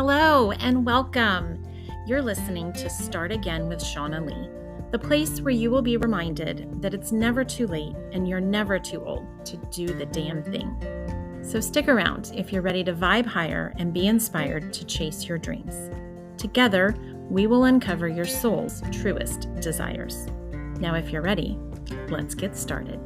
Hello and welcome. You're listening to Start Again with Shauna Lee, the place where you will be reminded that it's never too late and you're never too old to do the damn thing. So stick around if you're ready to vibe higher and be inspired to chase your dreams. Together, we will uncover your soul's truest desires. Now, if you're ready, let's get started.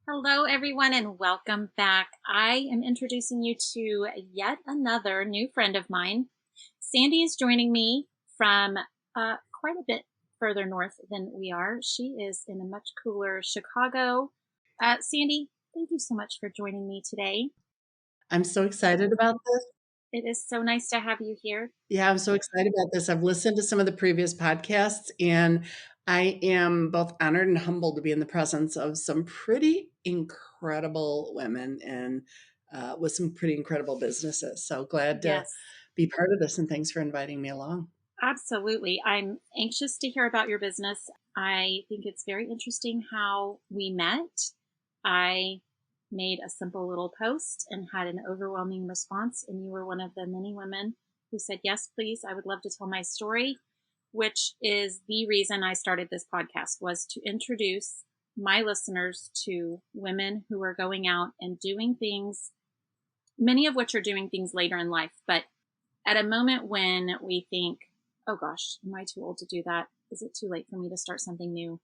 Hello, everyone, and welcome back. I am introducing you to yet another new friend of mine. Sandy is joining me from quite a bit further north than we are. She is in a much cooler Chicago. Sandy, thank you so much for joining me today. I'm so excited about this. It is so nice to have you here. Yeah, I'm so excited about this. I've listened to some of the previous podcasts, and I am both honored and humbled to be in the presence of some pretty incredible women and with some pretty incredible businesses. So glad to Yes, be part of this, and thanks for inviting me along. absolutely. I'm anxious to hear about your business. I think it's very interesting how we met. I made a simple little post and had an overwhelming response, and you were one of the many women who said, yes, please, I would love to tell my story, which is the reason I started this podcast, was to introduce my listeners to women who are going out and doing things, many of which are doing things later in life, but at a moment when we think, oh gosh, am I too old to do that? Is it too late for me to start something new?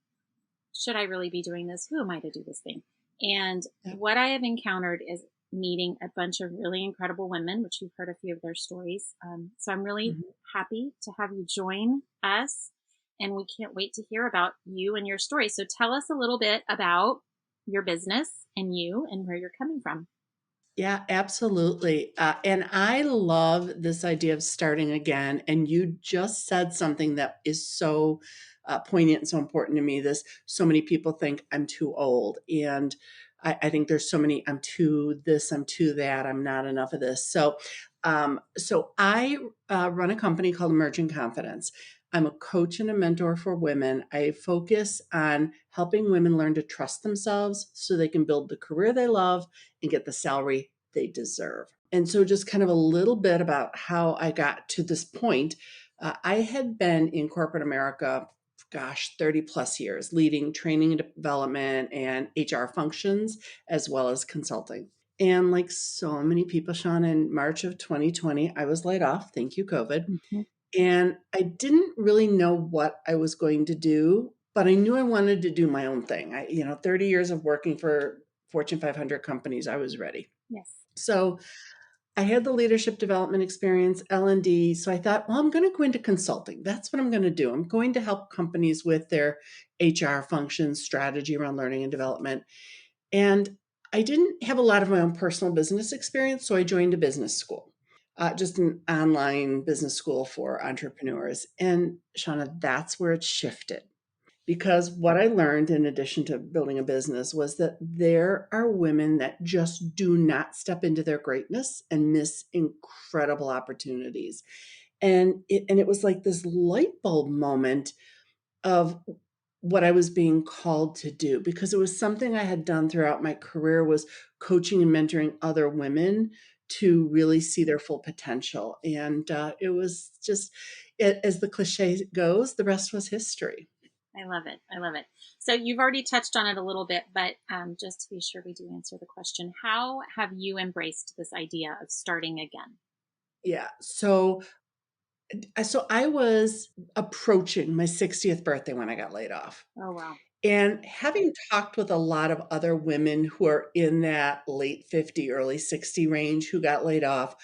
Should I really be doing this? Who am I to do this thing? And Yeah. what I have encountered is meeting a bunch of really incredible women, which you've heard a few of their stories. So I'm really happy to have you join us. And we can't wait to hear about you and your story. So tell us a little bit about your business and you and where you're coming from. Yeah, absolutely. And I love this idea of starting again. And you just said something that is so poignant and so important to me. So many people think I'm too old. And I think there's so many, I'm too this, I'm too that, I'm not enough of this. So I run a company called Emerging Confidence. I'm a coach and a mentor for women. I focus on helping women learn to trust themselves so they can build the career they love and get the salary they deserve. And so, just kind of a little bit about how I got to this point. I had been in corporate America, 30 plus years, leading training and development and HR functions, as well as consulting. And like so many people, Sean, in March of 2020, I was laid off. Thank you, COVID. Mm-hmm. And I didn't really know what I was going to do, but I knew I wanted to do my own thing. 30 years of working for Fortune 500 companies, I was ready. Yes. So I had the leadership development experience, L&D. So I thought, well, I'm going to go into consulting. That's what I'm going to do. I'm going to help companies with their HR functions, strategy around learning and development. And I didn't have a lot of my own personal business experience, so I joined a business school, just an online business school for entrepreneurs. And Shauna, that's where it shifted. Because what I learned, in addition to building a business, was that there are women that just do not step into their greatness and miss incredible opportunities. And it was like this light bulb moment of what I was being called to do, because it was something I had done throughout my career, was coaching and mentoring other women to really see their full potential. And it was just, as the cliche goes, the rest was history. I love it. I love it. So you've already touched on it a little bit, but just to be sure we do answer the question, how have you embraced this idea of starting again? Yeah. So I was approaching my 60th birthday when I got laid off. Oh, wow. And having talked with a lot of other women who are in that late 50, early 60 range who got laid off,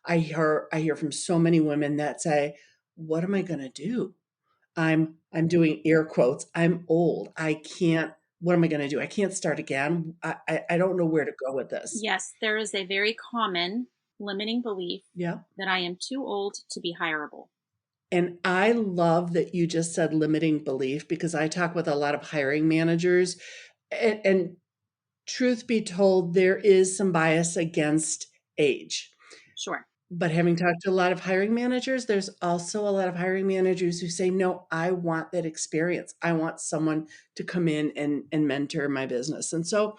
I hear from so many women that say, "What am I going to do? I'm doing air quotes. I'm old. I can't. What am I going to do? I can't start again. I don't know where to go with this." Yes, there is a very common limiting belief Yeah. that I am too old to be hireable. And I love that you just said limiting belief, because I talk with a lot of hiring managers, and truth be told, there is some bias against age. Sure. But having talked to a lot of hiring managers, there's also a lot of hiring managers who say, no, I want that experience. I want someone to come in and mentor my business. And so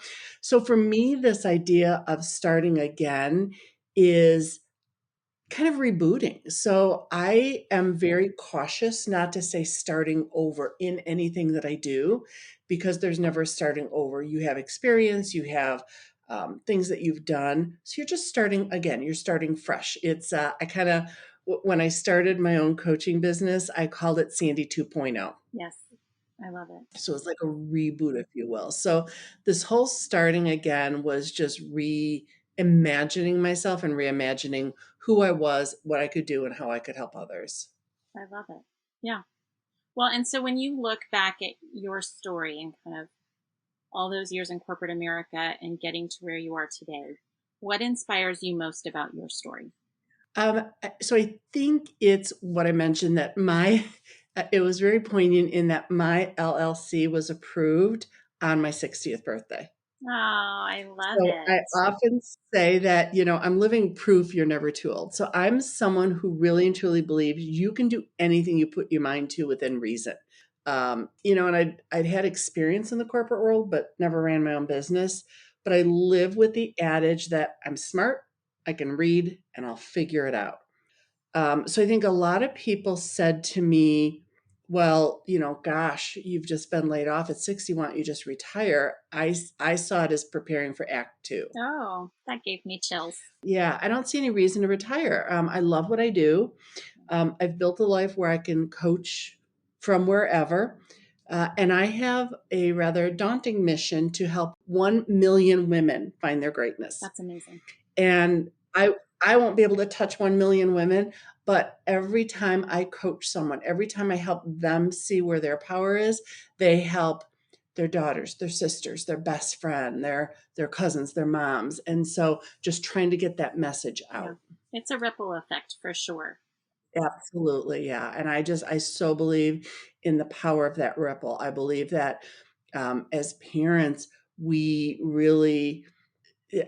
for me, this idea of starting again is kind of rebooting. So I am very cautious not to say starting over in anything that I do, because there's never starting over. You have experience, you have things that you've done. So you're just starting again, you're starting fresh. It's, I kind of, when I started my own coaching business, I called it Sandy 2.0. Yes, I love it. So it's like a reboot, if you will. So this whole starting again was just reimagining myself and reimagining who I was, what I could do, and how I could help others. I love it. Yeah. Well, and so when you look back at your story and kind of all those years in corporate America and getting to where you are today, what inspires you most about your story? So I think it's what I mentioned that it was very poignant in that my LLC was approved on my 60th birthday. Oh, I love So I it. often say that, I'm living proof you're never too old. So I'm someone who really and truly believes you can do anything you put your mind to within reason. And I'd had experience in the corporate world, but never ran my own business. But I live with the adage that I'm smart, I can read, and I'll figure it out. So I think a lot of people said to me, well, gosh, you've just been laid off at 60. Why don't you just retire? I saw it as preparing for Act Two. Oh, that gave me chills. Yeah, I don't see any reason to retire. I love what I do. I've built a life where I can coach from wherever. And I have a rather daunting mission to help 1 million women find their greatness. That's amazing. And I won't be able to touch 1 million women, but every time I coach someone, every time I help them see where their power is, they help their daughters, their sisters, their best friend, their cousins, their moms. And so just trying to get that message out. Yeah. It's a ripple effect for sure. Absolutely, yeah. And I so believe in the power of that ripple. I believe that as parents, we really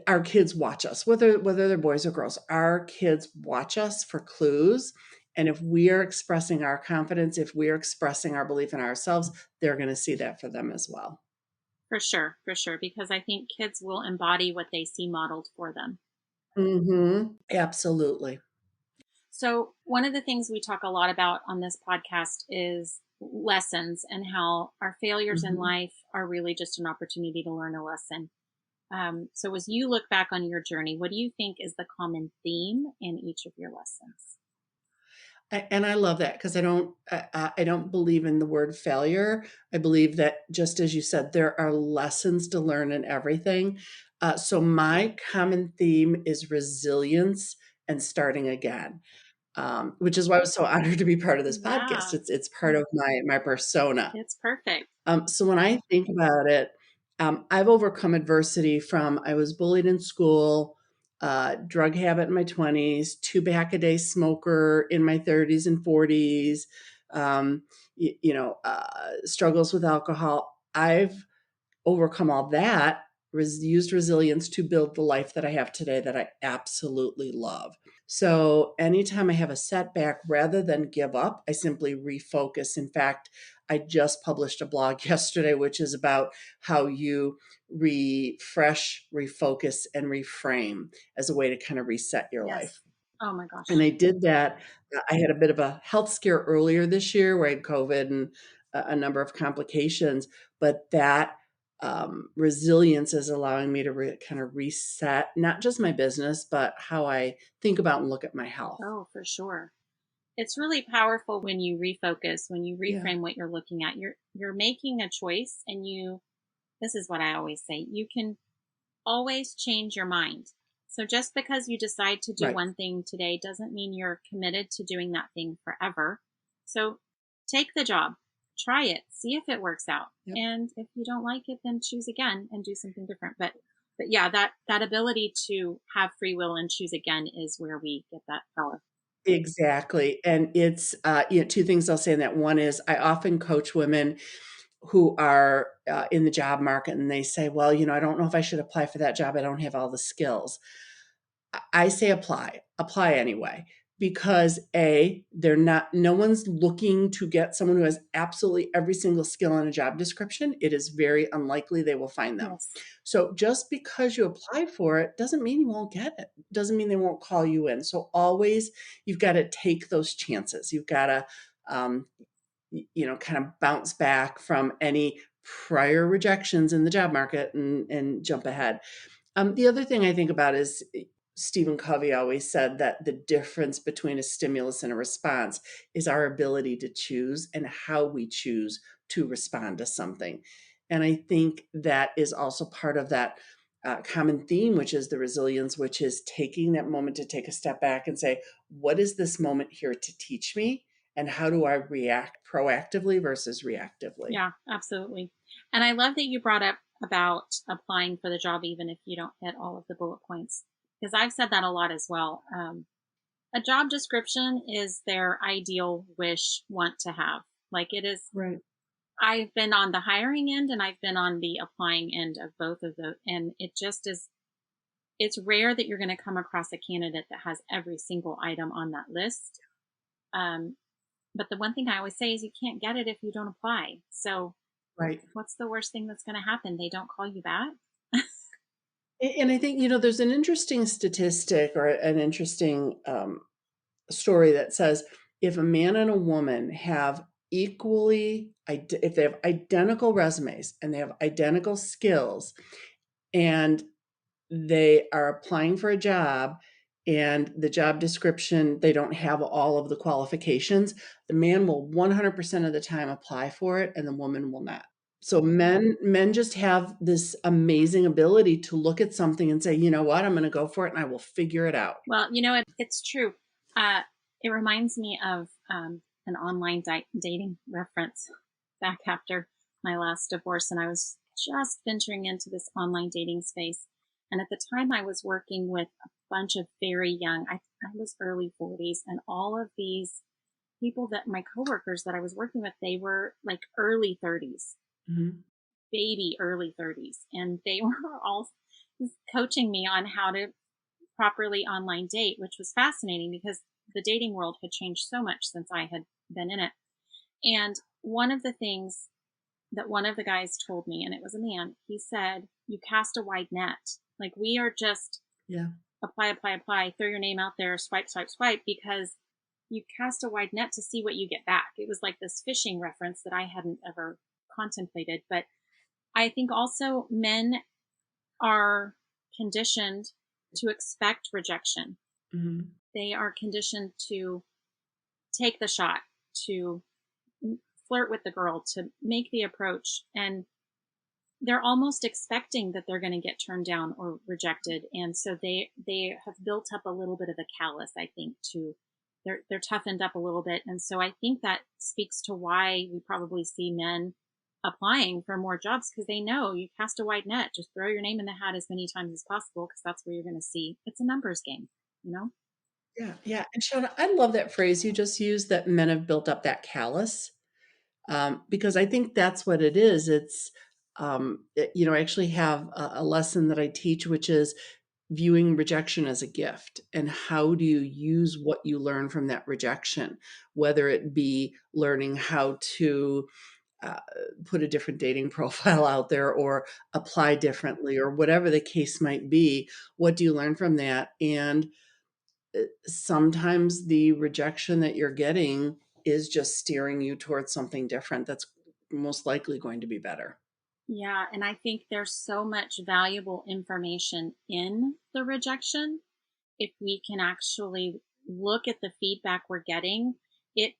our kids watch us, whether they're boys or girls. Our kids watch us for clues, and if we are expressing our confidence, if we are expressing our belief in ourselves, they're going to see that for them as well. For sure, because I think kids will embody what they see modeled for them. Absolutely. So, one of the things we talk a lot about on this podcast is lessons and how our failures in life are really just an opportunity to learn a lesson. So, as you look back on your journey, what do you think is the common theme in each of your lessons? And I love that because I don't believe in the word failure. I believe that, just as you said, there are lessons to learn in everything. So my common theme is resilience and starting again, which is why I was so honored to be part of this podcast. Yeah, It's part of my persona. it's perfect. So when I think about it, I've overcome adversity from I was bullied in school, drug habit in my 20s, 2 pack a day smoker in my 30s and 40s, struggles with alcohol. I've overcome all that, used resilience to build the life that I have today that I absolutely love. So anytime I have a setback, rather than give up, I simply refocus. In fact, I just published a blog yesterday, which is about how you refresh, refocus, and reframe as a way to kind of reset your Yes. life. Oh my gosh. And I did that. I had a bit of a health scare earlier this year where I had COVID and a number of complications, but that resilience is allowing me to kind of reset not just my business, but how I think about and look at my health. Oh, for sure. It's really powerful when you refocus, when you Yeah. reframe what you're looking at. You're making a choice, and this is what I always say, you can always change your mind. So just because you decide to do Right. one thing today doesn't mean you're committed to doing that thing forever. So take the job, try it, see if it works out. Yep. And if you don't like it, then choose again and do something different. But yeah, that ability to have free will and choose again is where we get that power. Exactly. And it's, two things I'll say in that. One is I often coach women who are in the job market and they say, well, I don't know if I should apply for that job. I don't have all the skills. I say apply anyway, because no one's looking to get someone who has absolutely every single skill in a job description. It is very unlikely they will find them. Yes. So just because you apply for it doesn't mean you won't get it. Doesn't mean they won't call you in. So always you've got to take those chances. You've got to, kind of bounce back from any prior rejections in the job market and jump ahead. The other thing I think about is Stephen Covey always said that the difference between a stimulus and a response is our ability to choose and how we choose to respond to something. And I think that is also part of that common theme, which is the resilience, which is taking that moment to take a step back and say, what is this moment here to teach me? And how do I react proactively versus reactively? Yeah, absolutely. And I love that you brought up about applying for the job, even if you don't hit all of the bullet points, because I've said that a lot as well. A job description is their ideal wish, want to have. Like it is, Right. I've been on the hiring end and I've been on the applying end of both of those. And it just is, it's rare that you're going to come across a candidate that has every single item on that list. But the one thing I always say is you can't get it if you don't apply. So Right. what's the worst thing that's going to happen? They don't call you back. And I think, there's an interesting statistic or an interesting story that says if a man and a woman have if they have identical resumes and they have identical skills and they are applying for a job and the job description, they don't have all of the qualifications, the man will 100% of the time apply for it and the woman will not. So men just have this amazing ability to look at something and say, you know what, I'm going to go for it and I will figure it out. Well, it's true. It reminds me of an online dating reference back after my last divorce. And I was just venturing into this online dating space. And at the time I was working with a bunch of very young, I was early 40s, and all of these people that my coworkers that I was working with, they were like early 30s, Mhm. baby early 30s. And they were all coaching me on how to properly online date, which was fascinating because the dating world had changed so much since I had been in it. And one of the things that one of the guys told me, and it was a man, he said, you cast a wide net. Like we are just Yeah. apply, throw your name out there, swipe, swipe, swipe, because you cast a wide net to see what you get back. It was like this fishing reference that I hadn't ever contemplated. But I think also men are conditioned to expect rejection. Mhm. They are conditioned to take the shot, to flirt with the girl, to make the approach. And they're almost expecting that they're going to get turned down or rejected. And so they have built up a little bit of a callus, I think, to they're toughened up a little bit. And so I think that speaks to why we probably see men applying for more jobs, because they know you cast a wide net, just throw your name in the hat as many times as possible, because that's where you're going to see it's a numbers game, you know? Yeah, yeah, and Shona, I love that phrase you just used, that men have built up that callus, because I think that's what it is. It's, I actually have a lesson that I teach, which is viewing rejection as a gift, and how do you use what you learn from that rejection, whether it be learning how to uh, put a different dating profile out there or apply differently or whatever the case might be. What do you learn from that? And sometimes the rejection that you're getting is just steering you towards something different that's most likely going to be better. Yeah, and I think there's so much valuable information in the rejection. If we can actually look at the feedback we're getting, it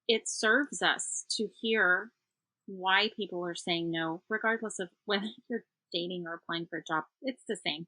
it serves us to hear why people are saying no, regardless of whether you're dating or applying for a job. It's the same.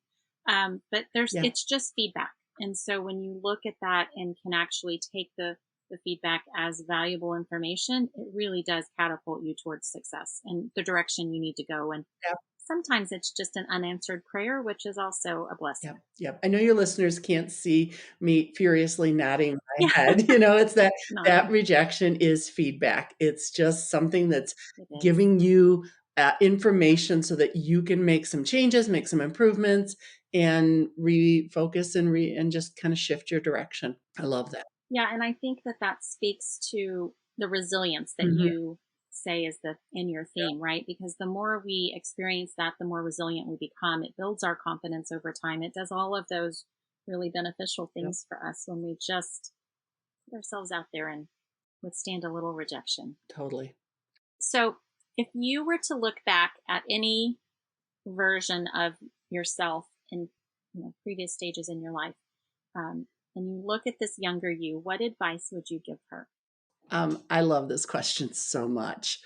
But Yeah. it's just feedback. And so when you look at that and can actually take the feedback as valuable information, it really does catapult you towards success and the direction you need to go. And Yep. sometimes it's just an unanswered prayer, which is also a blessing. Yep. Yep. I know your listeners can't see me furiously nodding my Yeah, head. It's that nodding. rejection is feedback. It's just something that's It is. giving you information so that you can make some changes, make some improvements, and refocus and just kind of shift your direction. I love that. Yeah, and I think that that speaks to the resilience that Mhm. you say is the in your theme, right? Because the more we experience that, the more resilient we become. It builds our confidence over time. It does all of those really beneficial Yep. things for us when we just put ourselves out there and withstand a little rejection. Totally. So, if you were to look back at any version of yourself in previous stages in your life, um, and you look at this younger you, what advice would you give her? I love this question so much.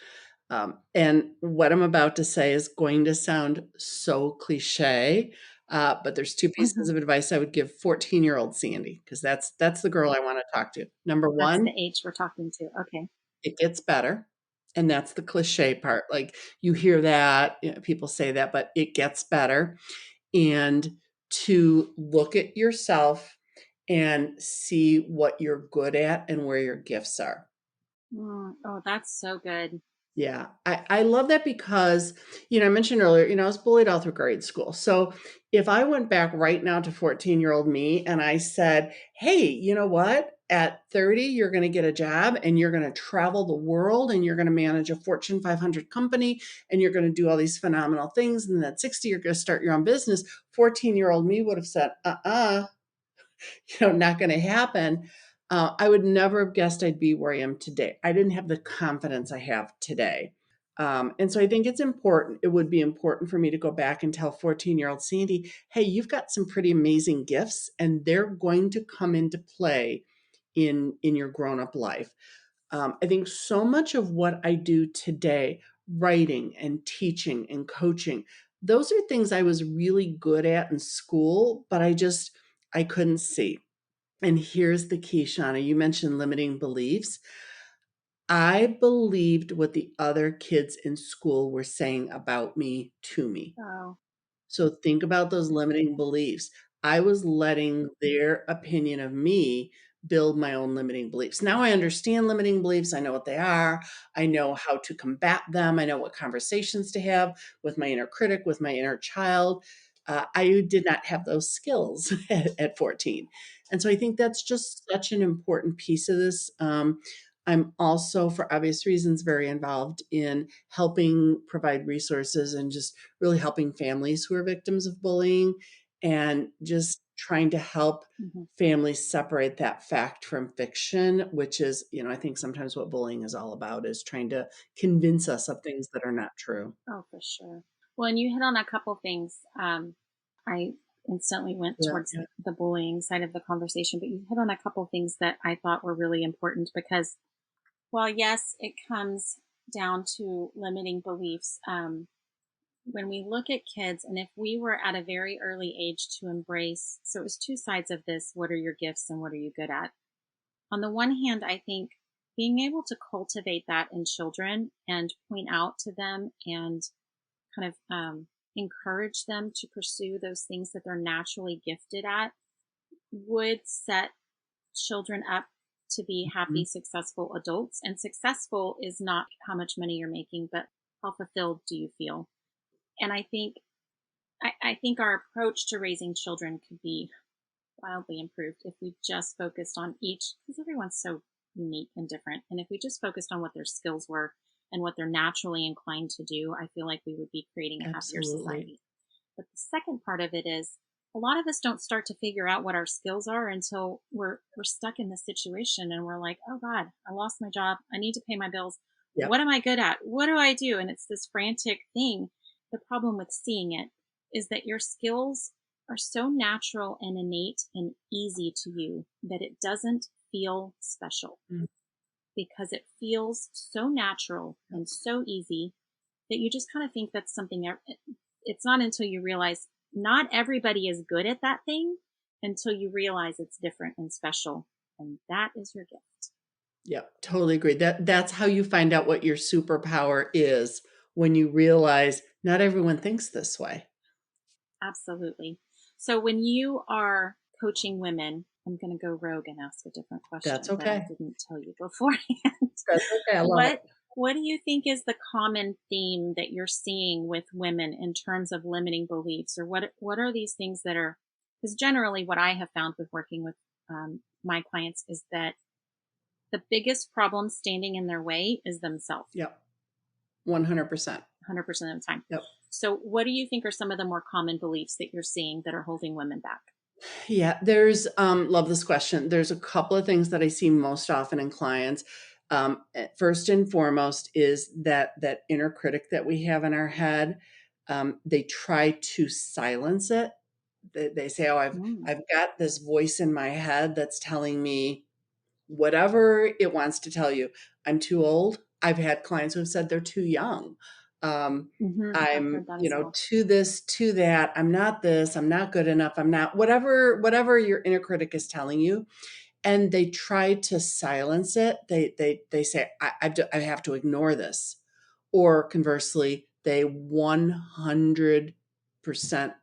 And what I'm about to say is going to sound so cliche, but there's two pieces Hmm. of advice I would give 14-year-old Sandy, because that's the girl I want to talk to. Number That's the one, age we're talking to. Okay. it gets better. And that's the cliche part. Like you hear that, people say that, but it gets better. And to look at yourself and see what you're good at and where your gifts are. Oh, that's so good. Yeah, I love that because, I mentioned earlier, I was bullied all through grade school. So if I went back right now to 14-year-old me and I said, hey, you know what? At 30, you're going to get a job and you're going to travel the world and you're going to manage a Fortune 500 company and you're going to do all these phenomenal things. And then at 60, you're going to start your own business. 14-year-old me would have said, not going to happen. I would never have guessed I'd be where I am today. I didn't have the confidence I have today. And so I think it's important. It would be important for me to go back and tell 14-year-old Sandy, hey, you've got some pretty amazing gifts, and they're going to come into play in your grown up life. I think so much of what I do today, writing and teaching and coaching, those are things I was really good at in school, but I couldn't see. And here's the key, Shauna. You mentioned limiting beliefs. I believed what the other kids in school were saying about me to me. Oh, So think about those limiting beliefs. I was letting their opinion of me build my own limiting beliefs. Now I understand limiting beliefs. I know what they are. I know how to combat them. I know what conversations to have with my inner critic, with my inner child. I did not have those skills at 14. And so I think that's just such an important piece of this. I'm also, for obvious reasons, very involved in helping provide resources and just really helping families who are victims of bullying and just trying to help hmm. families separate that fact from fiction, which is, I think sometimes what bullying is all about is trying to convince us of things that are not true. Oh, for sure. Well, and you hit on a couple things. I instantly went Yeah, towards yeah. the bullying side of the conversation, but you hit on a couple things that I thought were really important because, while yes, it comes down to limiting beliefs. When we look at kids, and if we were at a very early age to embrace, so it was two sides of this: what are your gifts and what are you good at? On the one hand, I think being able to cultivate that in children and point out to them and kind of encourage them to pursue those things that they're naturally gifted at would set children up to be happy, Mhm. successful adults. And successful is not how much money you're making, but how fulfilled do you feel? And I think our approach to raising children could be wildly improved if we just focused on each, because everyone's so unique and different. And if we just focused on what their skills were and what they're naturally inclined to do, I feel like we would be creating a happier Absolutely. society. But the second part of it is a lot of us don't start to figure out what our skills are until we're stuck in this situation and we're like, oh God, I lost my job. I need to pay my bills. Yep. What am I good at? What do I do? And it's this frantic thing. The problem with seeing it is that your skills are so natural and innate and easy to you that it doesn't feel special Mm. because it feels so natural and so easy that you just kind of think that's something. It's not until you realize not everybody is good at that thing until you realize it's different and special. And that is your gift. Yep, totally agree. That's how you find out what your superpower is when you realize not everyone thinks this way. Absolutely. So when you are coaching women, I'm going to go rogue and ask a different That's question that I okay. didn't tell you beforehand. That's okay. I love what it. What do you think is the common theme that you're seeing with women in terms of limiting beliefs, or what are these things that are? Because generally, what I have found with working with my clients is that the biggest problem standing in their way is themselves. Yep. 100%. 100% of the time. Yep. So, what do you think are some of the more common beliefs that you're seeing that are holding women back? Yeah, there's love this question. There's a couple of things that I see most often in clients. First and foremost is that inner critic that we have in our head. They try to silence it. They say, "Oh, Mm. I've got this voice in my head that's telling me whatever it wants to tell you. I'm too old." I've had clients who have said they're too young. I've I'm, heard that as well. to this, to that. I'm not this. I'm not good enough. I'm not whatever your inner critic is telling you. And they try to silence it. They say, I have to ignore this. Or conversely, they 100%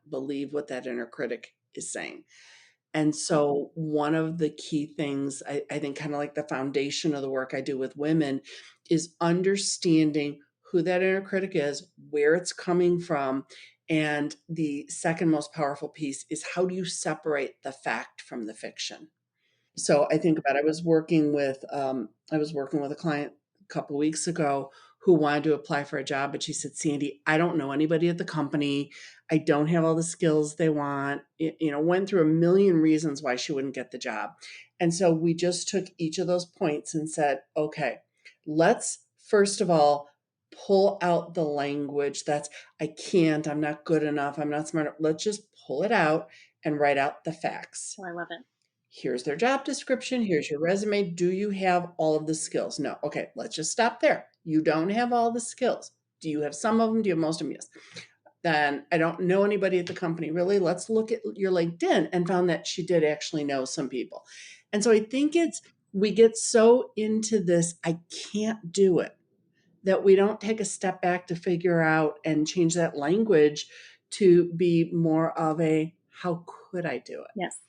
believe what that inner critic is saying. And so, one of the key things I think, kind of like the foundation of the work I do with women, is understanding who that inner critic is, where it's coming from. And the second most powerful piece is, how do you separate the fact from the fiction? So I think about, I was working with a client a couple of weeks ago who wanted to apply for a job, but she said, "Sandy, I don't know anybody at the company. I don't have all the skills they want." Went through a million reasons why she wouldn't get the job. And so we just took each of those points and said, "Okay, let's first of all pull out the language that's, I can't, I'm not good enough, I'm not smart enough." Let's just pull it out and write out the facts. Oh, I love it. Here's their job description. Here's your resume. Do you have all of the skills? No. Okay, let's just stop there. You don't have all the skills. Do you have some of them? Do you have most of them? Yes. Then, I don't know anybody at the company. Really? Let's look at your LinkedIn, and found that she did actually know some people. And so I think we get so into this, I can't do it, that we don't take a step back to figure out and change that language to be more of a, how could I do it? Yes.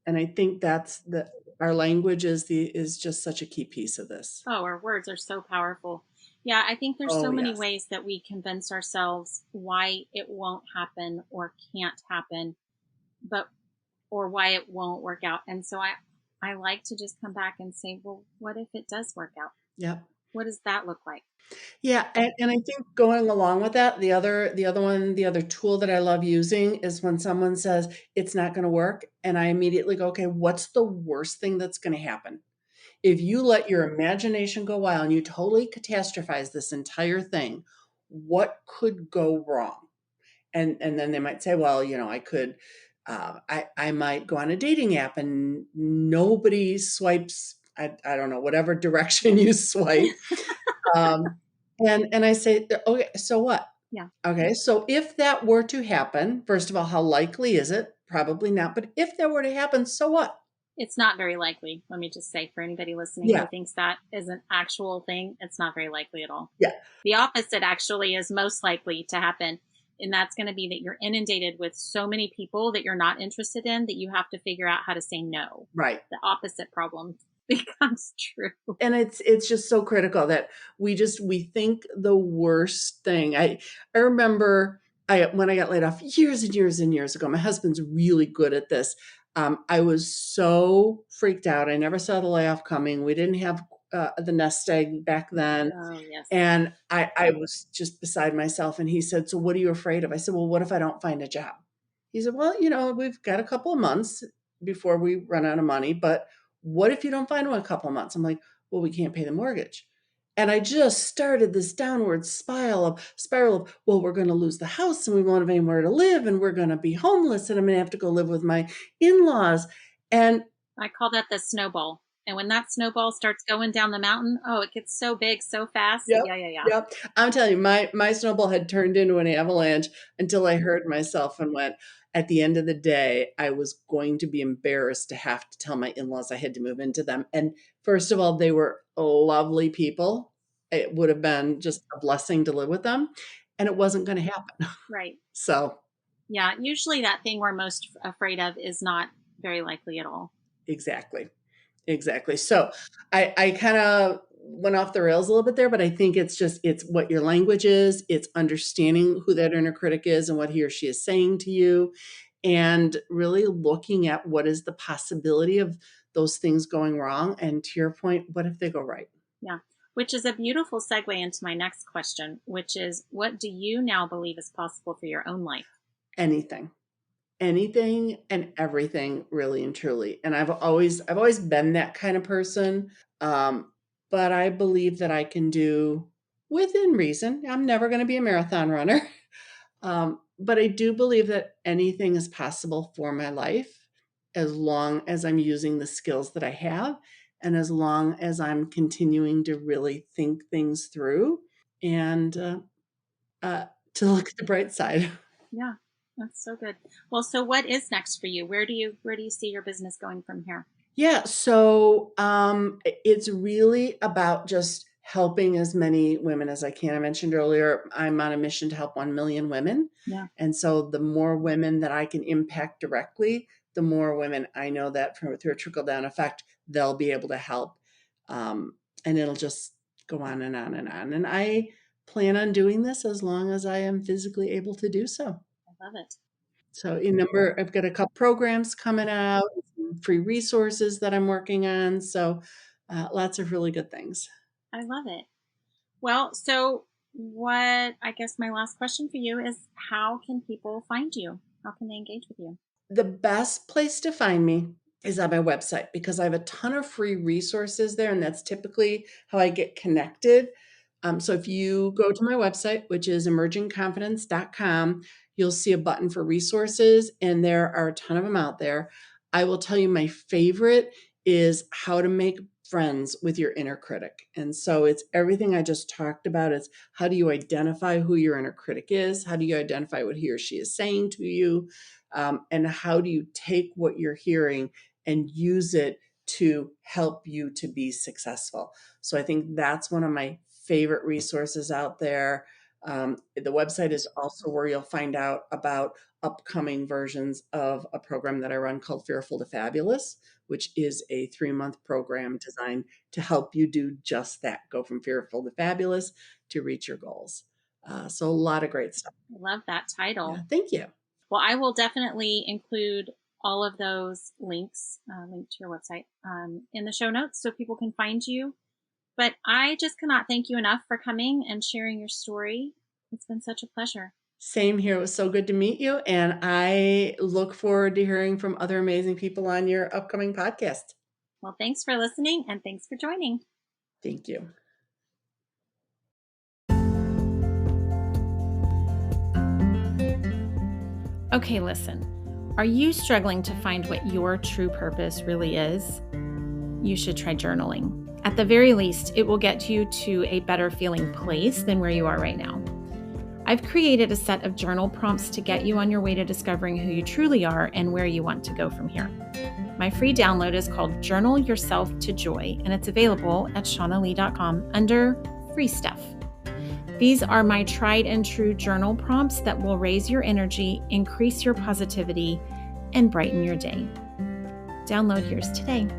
And I think our language is just such a key piece of this. Oh, our words are so powerful. Yeah, I think there's Oh, so many yes. ways that we convince ourselves why it won't happen or can't happen, but or why it won't work out. And so I like to just come back and say, well, what if it does work out? Yep. What does that look like? Yeah, and I think, going along with that, the other tool that I love using is when someone says it's not gonna work, and I immediately go, "Okay, what's the worst thing that's gonna happen?" If you let your imagination go wild and you totally catastrophize this entire thing, what could go wrong? And then they might say, "Well, I could, I might go on a dating app and nobody swipes, I don't know, whatever direction you swipe." Um, and I say, "Okay, so what?" Yeah. Okay, so if that were to happen, first of all, how likely is it? Probably not. But if that were to happen, so what? It's not very likely. Let me just say, for anybody listening Yeah, who thinks that is an actual thing, it's not very likely at all. yeah, The opposite actually is most likely to happen. And that's going to be that you're inundated with so many people that you're not interested in that you have to figure out how to say no. right. The opposite problem becomes true. And it's just so critical that we think the worst thing. I remember, when I got laid off years and years and years ago. My husband's really good at this. I was so freaked out. I never saw the layoff coming. We didn't have the nest egg back then. Oh, yes. And I was just beside myself. And he said, "So what are you afraid of?" I said, "Well, what if I don't find a job?" He said, "Well, we've got a couple of months before we run out of money, but what if you don't find one in a couple of months?" I'm like, "Well, we can't pay the mortgage." And I just started this downward spiral of, well, we're going to lose the house and we won't have anywhere to live and we're going to be homeless and I'm going to have to go live with my in-laws. And I call that the snowball. And when that snowball starts going down the mountain, oh, it gets so big so fast. yep, Yeah, yeah, yeah. yep. I'm telling you, my snowball had turned into an avalanche until I heard myself and went, at the end of the day, I was going to be embarrassed to have to tell my in-laws I had to move into them. And first of all, they were lovely people. It would have been just a blessing to live with them, and it wasn't going to happen. Right. So, Yeah. Usually that thing we're most afraid of is not very likely at all. exactly. Exactly. So I kind of went off the rails a little bit there, but I think it's what your language is. It's understanding who that inner critic is and what he or she is saying to you, and really looking at what is the possibility of those things going wrong. And to your point, what if they go right? Yeah. Which is a beautiful segue into my next question, which is, what do you now believe is possible for your own life? Anything and everything, really and truly. And I've always been that kind of person. But I believe that I can do within reason. I'm never going to be a marathon runner. But I do believe that anything is possible for my life as long as I'm using the skills that I have and as long as I'm continuing to really think things through and to look at the bright side. Yeah, that's so good. Well, so what is next for you? Where do you see your business going from here? Yeah, so it's really about just helping as many women as I can. I mentioned earlier, I'm on a mission to help 1 million women. Yeah. And so the more women that I can impact directly, the more women I know that through a trickle down effect, they'll be able to help. And it'll just go on and on and on. And I plan on doing this as long as I am physically able to do so. I love it. So I've got a couple programs coming out, some free resources that I'm working on. So lots of really good things. I love it. Well, so I guess my last question for you is, how can people find you? How can they engage with you? The best place to find me is on my website because I have a ton of free resources there, and that's typically how I get connected. So if you go to my website, which is emergingconfidence.com, you'll see a button for resources, and there are a ton of them out there. I will tell you my favorite is how to make friends with your inner critic. And so it's everything I just talked about. It's how do you identify who your inner critic is? How do you identify what he or she is saying to you? And how do you take what you're hearing and use it to help you to be successful? So I think that's one of my favorite resources out there. The website is also where you'll find out about upcoming versions of a program that I run called Fearful to Fabulous, which is a 3-month program designed to help you do just that, go from fearful to fabulous to reach your goals. So a lot of great stuff. I love that title. Yeah, thank you. Well, I will definitely include all of those links, linked to your website, in the show notes so people can find you. But I just cannot thank you enough for coming and sharing your story. It's been such a pleasure. Same here. It was so good to meet you. And I look forward to hearing from other amazing people on your upcoming podcast. Well, thanks for listening and thanks for joining. Thank you. Okay, listen. Are you struggling to find what your true purpose really is? You should try journaling. At the very least, it will get you to a better feeling place than where you are right now. I've created a set of journal prompts to get you on your way to discovering who you truly are and where you want to go from here. My free download is called Journal Yourself to Joy, and it's available at shaunalee.com under Free Stuff. These are my tried and true journal prompts that will raise your energy, increase your positivity, and brighten your day. Download yours today.